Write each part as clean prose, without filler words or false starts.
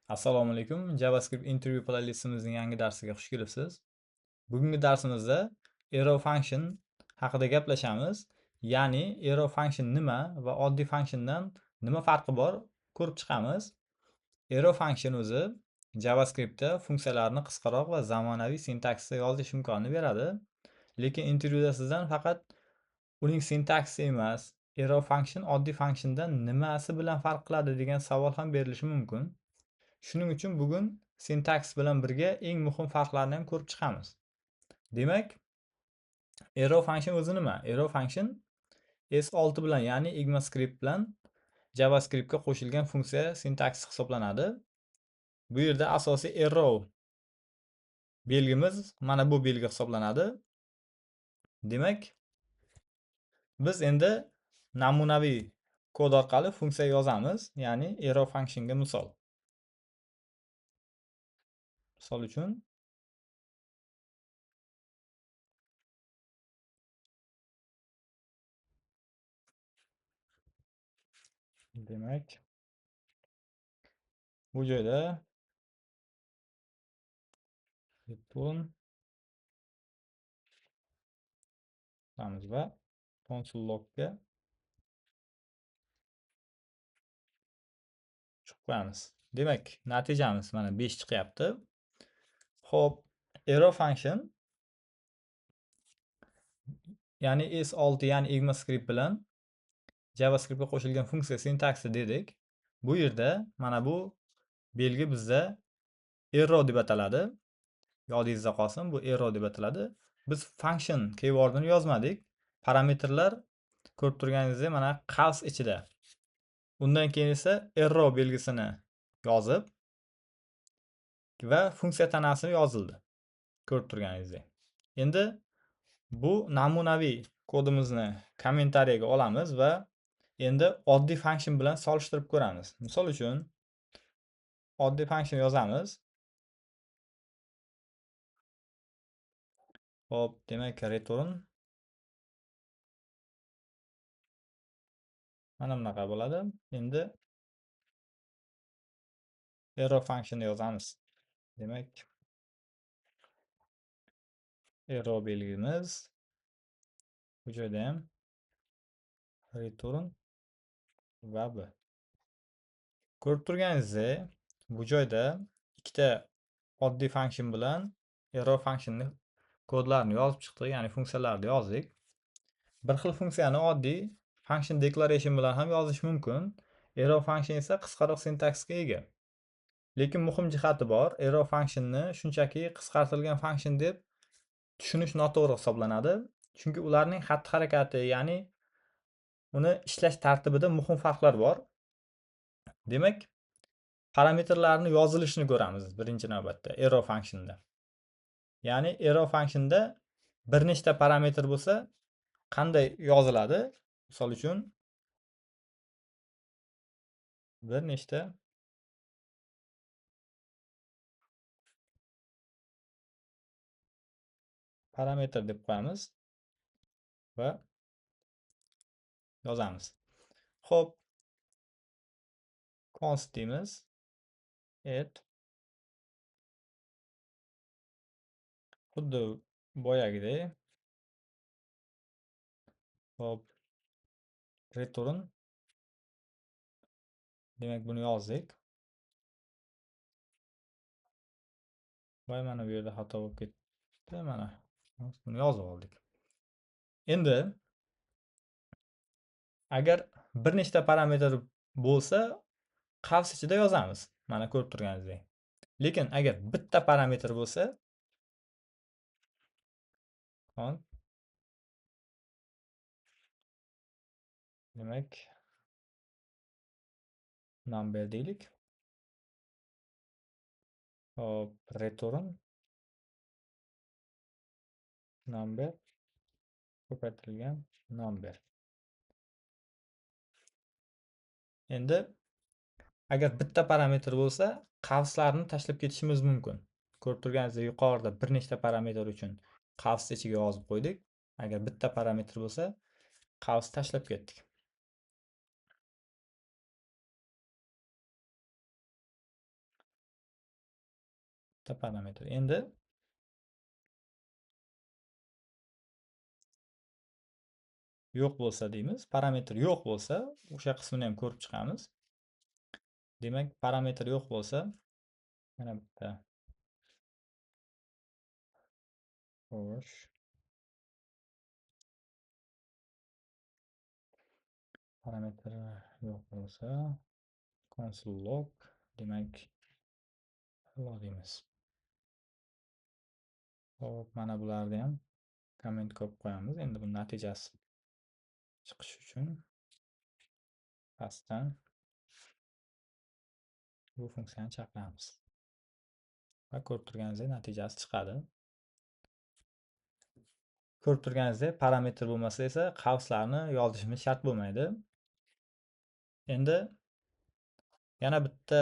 Assalomu alaykum. JavaScript interview playlistimizning yangi darsiga xush kelibsiz. Bugungi darsimizda arrow function haqida gaplashamiz. Ya'ni arrow function nima va oddiy functiondan nima farqi bor ko'rib chiqamiz. Arrow function o'zi JavaScriptda funksiyalarni qisqaroq va zamonaviy sintaksda yozish imkonini beradi. Lekin intervyuda sizdan faqat uning sintaksi emas, arrow function oddiy functiondan nimasi bilan farq qiladi degan savol ham berilishi mumkin. Shuning uchun bugun sintaks bilan birga eng muhim farqlarni ham ko'rib chiqamiz. Demak, arrow function o'zi nima? Arrow function S6 bilan, ya'ni ECMAScript bilan JavaScriptga qo'shilgan funksiya sintaksi hisoblanadi. Bu yerda asosiy arrow belgimiz mana bu belgi hisoblanadi. Demak, biz endi namunaviy kod orqali funksiya yozamiz, ya'ni arrow functionga misol. Misol uchun demak, bu joyda return qilamiz va console logga chiqib qo'yamiz. Demak, natijamiz mana 5 chiqyapti. Xo'p, arrow function ya'ni S6 ya'ni ECMAScript bilan JavaScriptga qo'shilgan funksiya sintaksi dedik. Bu yerda mana bu belgi bizda arrow deb ataladi. Yodingizda qolsin, bu arrow deb ataladi. Biz function keywordini yozmadik. Parametrlar ko'rib turganingizdek mana qavs ichida. Undan keyin esa arrow belgisini yozib va funksiya tanasi yozildi. Ko'rib turganingizdek. Endi bu namunaviy kodimizni kommentariyaga olamiz va endi oddiy function bilan solishtirib ko'ramiz. Misol uchun oddiy function yozamiz. Hop, demak return mana bunaqa bo'ladi. Endi arrow function yozamiz. Demak, arrow belgimiz bu joyda ham return va b. Ko'rib turganingizdek, bu joyda ikkita oddiy function bilan arrow functionning kodlarini yozib chiqdik, ya'ni funksiyalarni yozdik. Bir xil funksiyani oddiy function declaration bilan ham yozish mumkin. Arrow function esa qisqaroq sintaksga ega. Lekin muhim jihati bor. Arrow functionni shunchaki qisqartirilgan function deb tushunish noto'g'ri hisoblanadi. Chunki ularning xatti-harakati, ya'ni uni ishlash tartibida muhim farqlar bor. Demak, parametrlarni yozilishini ko'ramiz birinchi navbatda arrow functionda. Ya'ni arrow functionda bir nechta parametr bo'lsa, qanday yoziladi? Misol uchun bir nechta parametr deb qo'yamiz va yozamiz. Xo'p, const deymiz. Add xuddi boyagidek. Xo'p, return. Demak, buni yozdik. Voy, mana bu yerda xato bo'lib ketdi. Mana buni yozib oldik. Endi agar bir nechta parametr bo'lsa, qavs ichida yozamiz. Mana ko'rib turganingizdek. Lekin agar bitta parametr bo'lsa, demak number deylik. Hop, return number ko'paytirilgan number. Endi agar bitta parametr bo'lsa, qavslarni tashlab ketishimiz mumkin. Ko'rib turganingizdek, yuqorida bir nechta parametr uchun qavs ichiga yozib qo'ydik. Agar bitta parametr bo'lsa, qavs tashlab ketdik. bitta parametr. Endi yo'q bo'lsa deymiz. Parametr yo'q bo'lsa, o'sha qismini ham ko'rib chiqamiz. Demak, parametr yo'q bo'lsa, yana bitta. Xo'sh. Parametr yo'q bo'lsa, console log, demak, hello deymiz. Hop, mana bularni ham komment qo'yib qo'yamiz. Endi bu natijasi chiqish uchun pastdan bu funksiyani chaqiramiz. Va ko'rib turganingizdek natijasi chiqadi. Ko'rib turganingizdek parametr bo'lmasa esa qavslarni yozishimiz shart bo'lmaydi. Endi yana bitta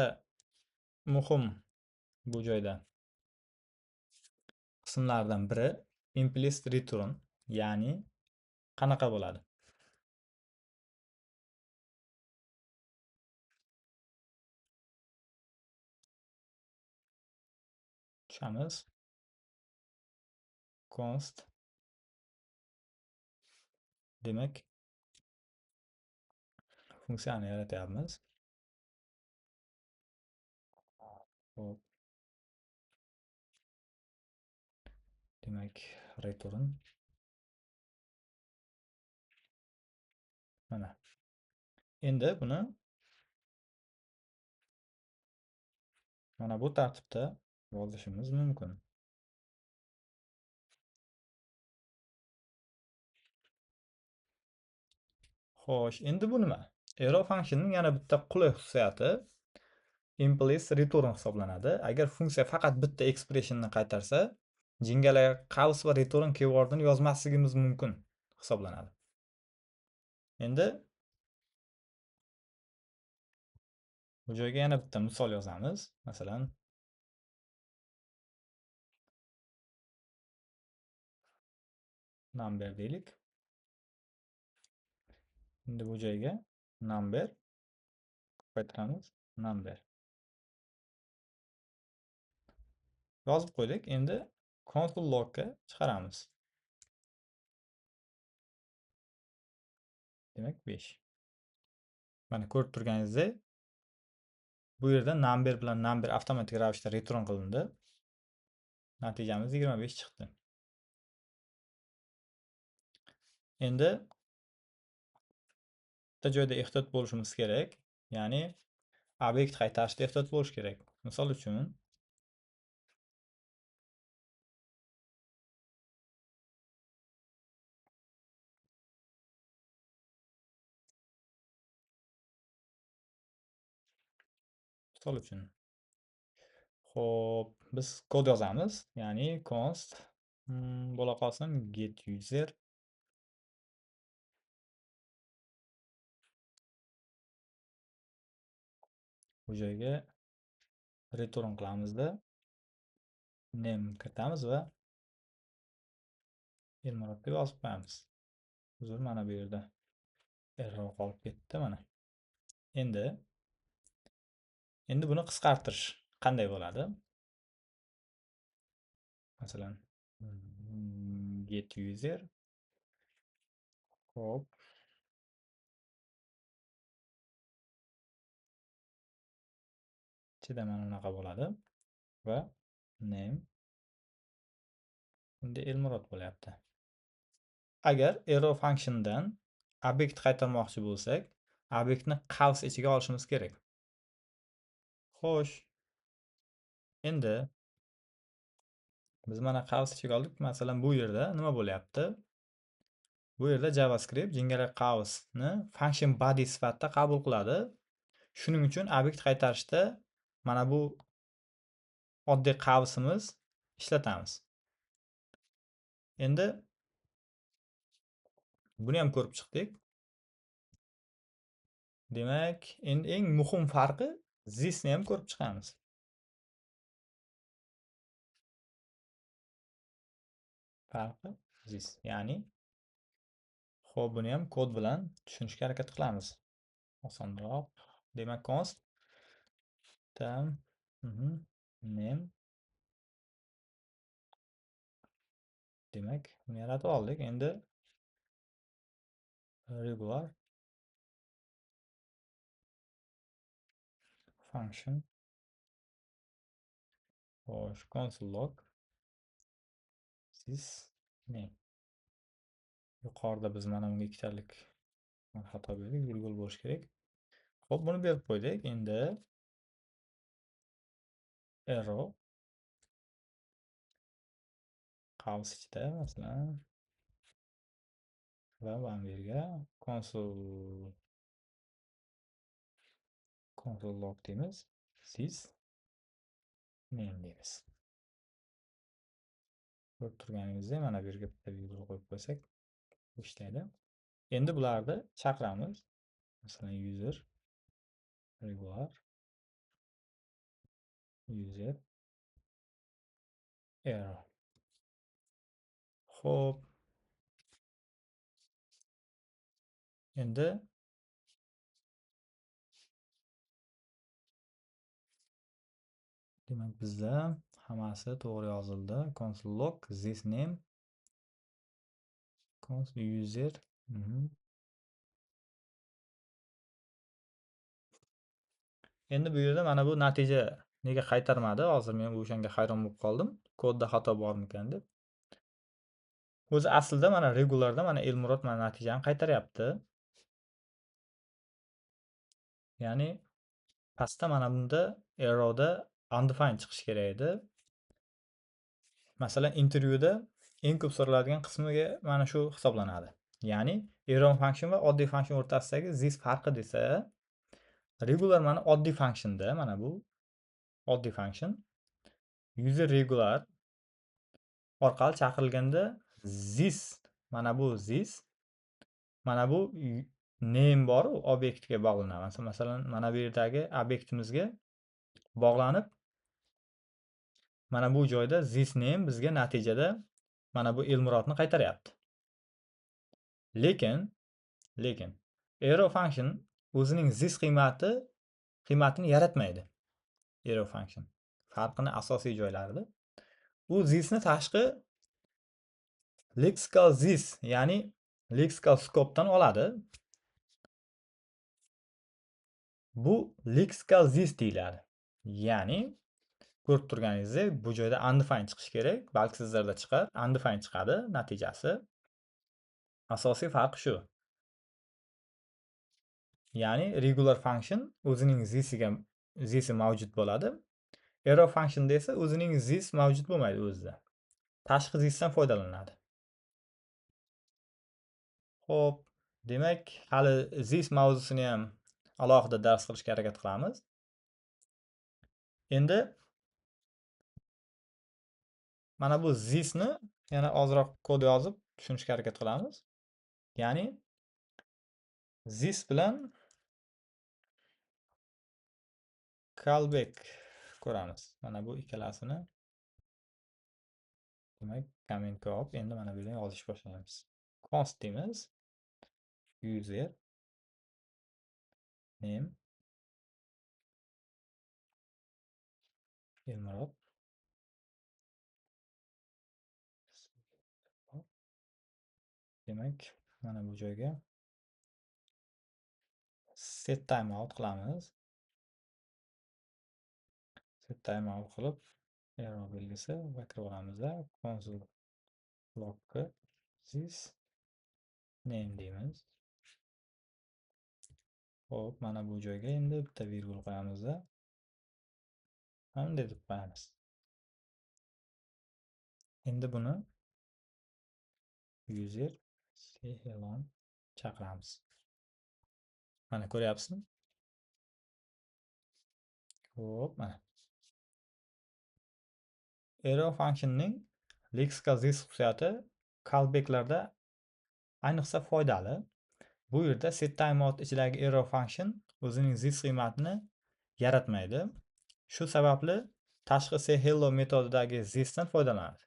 muhim bu joyda qismlardan biri implicit return, ya'ni qanaqa bo'ladi? Tushamiz. Const demak funksiyani yaratyapmiz. Hop. Demak return mana. Endi buni mana bu tartibda yozishimiz mumkin. Xo'sh, endi bu nima? Arrow functionning yana bitta qulay xususiyati implicit return hisoblanadi. Agar funksiya faqat bitta expressionni qaytarsa, jingalak qavs va return keywordini yozmasligimiz mumkin hisoblanadi. Endi bu joyga yana bitta misol yozamiz. Masalan, number deylik. Endi bu joyga number ko'paytiramiz. Number yozib qo'ydik. Endi console logga chiqaramiz. Demak 5. Mana ko'rib turganingizdek, bu yerda number bilan number avtomatik ravishda return qilindi. Natijamiz 25 chiqdi. Endi bitta joyda ehtiyot bo'lishimiz kerak. Ya'ni obyekt qaytarishda ehtiyot bo'lish kerak. Misol uchun Xo'p, biz kod yozamiz. Ya'ni const bo'la qolsin get user bu joyga return qilamizda name kiritamiz va Elmurod deb yozib qo'yamiz. Uzr, mana bu yerda error qolib ketdi mana. Endi buni qisqartirish qanday bo'ladi? Masalan, get user. Hop. Ichida mana bunaqa bo'ladi va name endi Elmurod bo'lyapti. Agar arrow functiondan obyekt qaytarmoqchi bo'lsak, obyektni qavs ichiga olishimiz kerak. Xo'sh. Endi biz mana qavs ichiga oldik. Masalan, bu yerda nima bo'lyapti? Bu yerda JavaScript jingalak qavsni function body sifatida qabul qiladi. Shuning uchun obyekt qaytarishda mana bu oddiy qavsimiz ishlatamiz. Endi buni ham ko'rib chiqdik. Demak, endi eng muhim farqi thisni ham ko'rib chiqamiz. Farqi this, ya'ni xo'p, buni ham kod bilan tushunishga harakat qilamiz. Osonroq. Demak, const tam name Demak, buni yaratib oldik. Endi regular function xo'sh console log this name. Yuqorida biz mana bunga ikkitalik xato berdik, virgul bo'lishi kerak. Xo'p, buni berib qo'ydik. Endi arrow qavs ichida masalan va mana bu yerga console log deymiz. This name deymiz. Ko'rib turganingizdek, mana bu yerga bitta virgul qo'yib qo'ysak, ishlaydi. Endi bularni chaqiramiz. Masalan, user regular user arrow. Xo'p, endi demak bizda hammasi to'g'ri yozildi. Console log this name console user Endi bu yerda mana bu natija nega qaytarmadi? Hozir men o'shanga hayron bo'lib qoldim. Kodda xato bormikan deb. O'zi aslida mana regularda mana Elmurod mana natijani qaytaryapti. Ya'ni pastda mana bunda arrowda undefined chiqishi kerak edi. Masalan, intervyuda eng ko'p so'raladigan qismiga mana shu hisoblanadi. Ya'ni arrow function va oddiy function o'rtasidagi this farqi desa, regular mana oddiy functionda mana bu oddiy function user regular orqali chaqirilganda this mana bu name bor obyektga bog'lanadi. Masalan, mana bu yerdagi obyektimizga bog'lanib mana bu joyda this name bizga natijada mana bu Elmurodni qaytaryapti. Lekin arrow function o'zining this qiymatini yaratmaydi. Arrow function farqini asosiy joylarida u thisni tashqi lexical this, ya'ni lexical scope'dan oladi. Bu lexical this deyiladi. Ya'ni ko'rib turganingizdek, bu joyda undefined chiqishi kerak. Balki sizlarda chiqar, undefined chiqadi natijasi. Asosiy farq shu. Ya'ni regular function o'zining this'i mavjud bo'ladi. Arrow functionda esa o'zining this mavjud bo'lmaydi o'zida. Tashqi thisdan foydalanadi. Xo'p, demak, hali this mavzusini ham alohida dars qilishga harakat qilamiz. Endi mana bu thisni yana ozroq kod yozib tushunishga harakat qilamiz. Ya'ni this bilan callback ko'ramiz. Mana bu ikkalasini demak kommentga olib, endi mana bu yerdan yozish boshlaymiz. Const deymiz. User name Elmurod. Demak, mana bu joyga set timeout qilamiz. Set timeout qilib arrow belgisi va kirib olamiz. Console logga this name deymiz. Xo'p, mana bu joyga endi bitta virgul qo'yamiz. Mana deb qo'yamiz. Endi buni user say hello chaqiramiz. Mana ko'ryapsizmi? Xo'p, mana. Arrow functionning lexical this xususiyati callbacklarda ayniqsa foydali. Bu yerda set timeout ichidagi arrow function o'zining this qiymatini yaratmaydi. Shu sababli tashqi say hello metodidagi thisdan foydalanadi.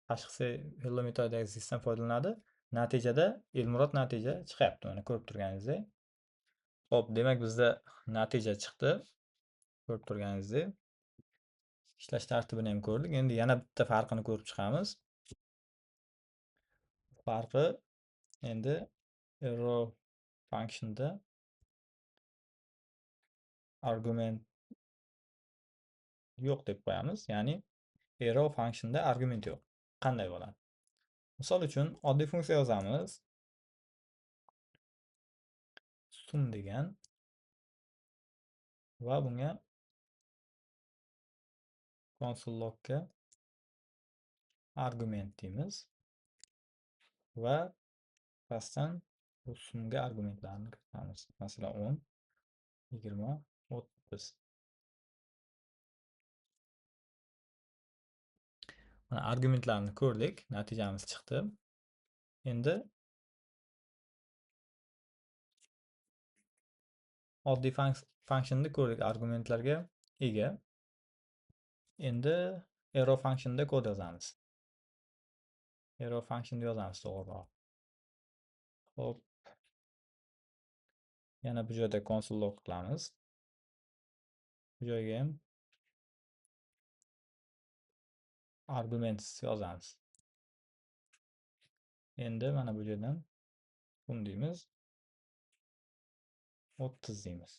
Tashqi say hello metodidagi thisdan foydalanadi. Natijada Elmurod natija chiqyapti. Mana ko'rib turganingizdek. Xo'p, demak bizda natija chiqdi. Ko'rib turganingizdek. Ishlash tartibini ham ko'rdik. Endi yana bitta farqini ko'rib chiqamiz. Farqi endi arrow functionda argument yo'q deb qo'yamiz. Ya'ni arrow functionda argument yo'q. Qanday bo'ladi? Misol uchun oddiy funksiya yozamiz. Sum degan va bunga console logga argument deymiz va pastdan bu sumga argumentlarni kiritamiz. Masalan 10, 20, 30. Mana argumentlarni ko'rdik, natijamiz chiqdi. Endi oddiy functionni ko'rdik, argumentlarga ega. Endi arrow functionda kod yozamiz. Arrow functionda yozamiz to'g'riroq. Xo'p, yana bu joyda console log qilamiz. Bu joyga ham arguments yozamiz. Endi mana bu joydan sum deymiz. 30 deymiz.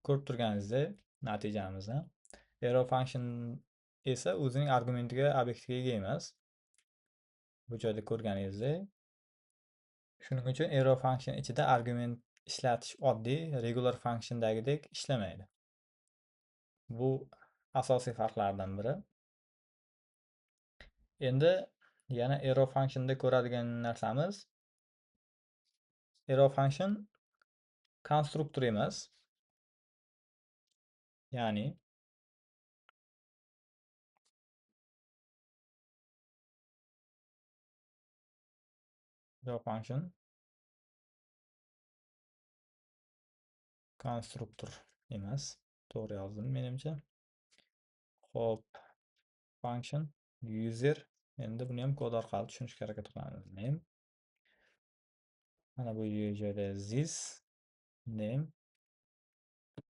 Ko'rib turganingizdek natijamizni arrow function esa o'zining argumentiga obyektiga ega emas. Bu joyda ko'rganingizdek. Shuning uchun arrow function ichida argument ishlatish oddiy regular functiondagidek ishlamaydi. Bu asosiy farqlardan biri. Endi yana arrow functionda ko'radigan narsamiz arrow function konstruktor emas. Ya'ni arrow function konstruktor emas. To'g'ri yozdim menimcha. Xo'p, function user. Endi buni ham kod orqali tushunishga harakat qilamiz. Name. Mana bu joyda this name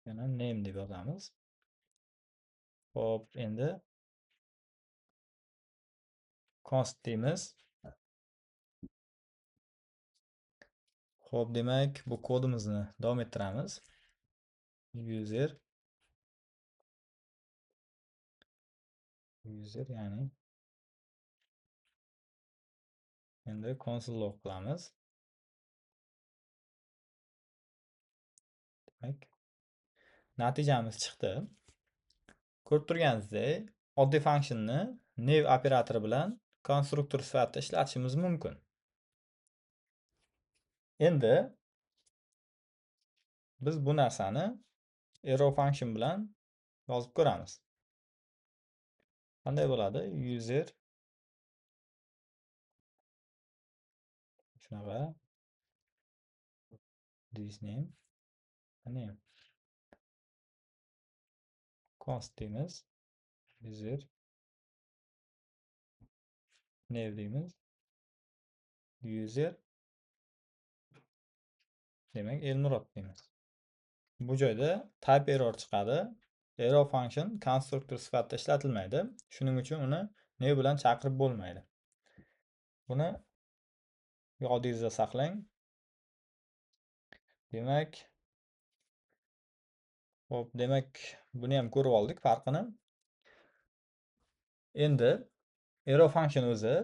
yana name deb yozamiz. Xo'p, endi const deymiz. Xo'p, demak bu kodimizni davom ettiramiz. User ya'ni endi console log qilamiz. Demak, natijamiz chiqdi. Ko'rib turganingizdek, oddiy functionni new operatori bilan konstruktor sifatida ishlatishimiz mumkin. Endi biz bu narsani arrow function bilan yozib ko'ramiz. Qanday bo'ladi? User shunaqa this name const deymiz. User name deymiz. User demak Elmurod deymiz. Bu joyda type error chiqadi. Arrow function konstruktor sifatida ishlatilmaydi. Shuning uchun uni new bilan chaqirib bo'lmaydi. Buni yodingizda saqlang. Demak, xo'p, demak buni ham ko'rib oldik farqini. Endi arrow function o'zi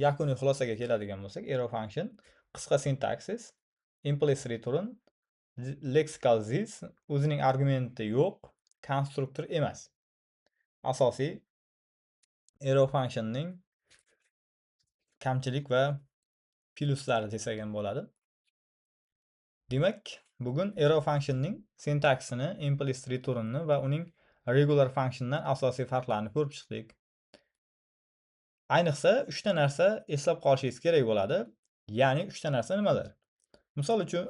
yakuniy xulosaga keladigan bo'lsak, arrow function qisqa sintaksis, implicit return, lexical this o'zining argumenti yo'q, konstruktor emas. Asosiy arrow functionning kamchilik va plyuslari desak ham bo'ladi. Demak, bugun arrow functionning sintaksini, implicit returnni va uning regular functiondan asosiy farqlarini ko'rib chiqdik. Ayniqsa 3 ta narsa eslab qolishingiz kerak bo'ladi. Ya'ni 3 ta narsa nimalar? Misol uchun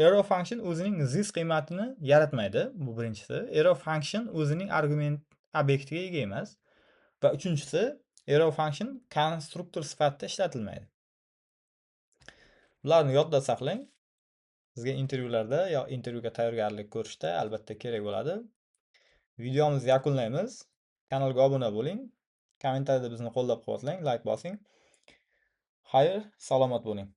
arrow function o'zining this qiymatini yaratmaydi. Bu birinchisi. Arrow function o'zining argument obyektiga ega emas. Va uchinchisi, arrow function konstruktor sifatida ishlatilmaydi. Bularni yodda saqlang. Sizga intervyularda yo intervyuga tayyorgarlik ko'rishda albatta kerak bo'ladi. Videomizni yakunlaymiz. Kanalga obuna bo'ling. Kommentariyada bizni qo'llab-quvvatlang, like bosing. Xayr, salomat bo'ling.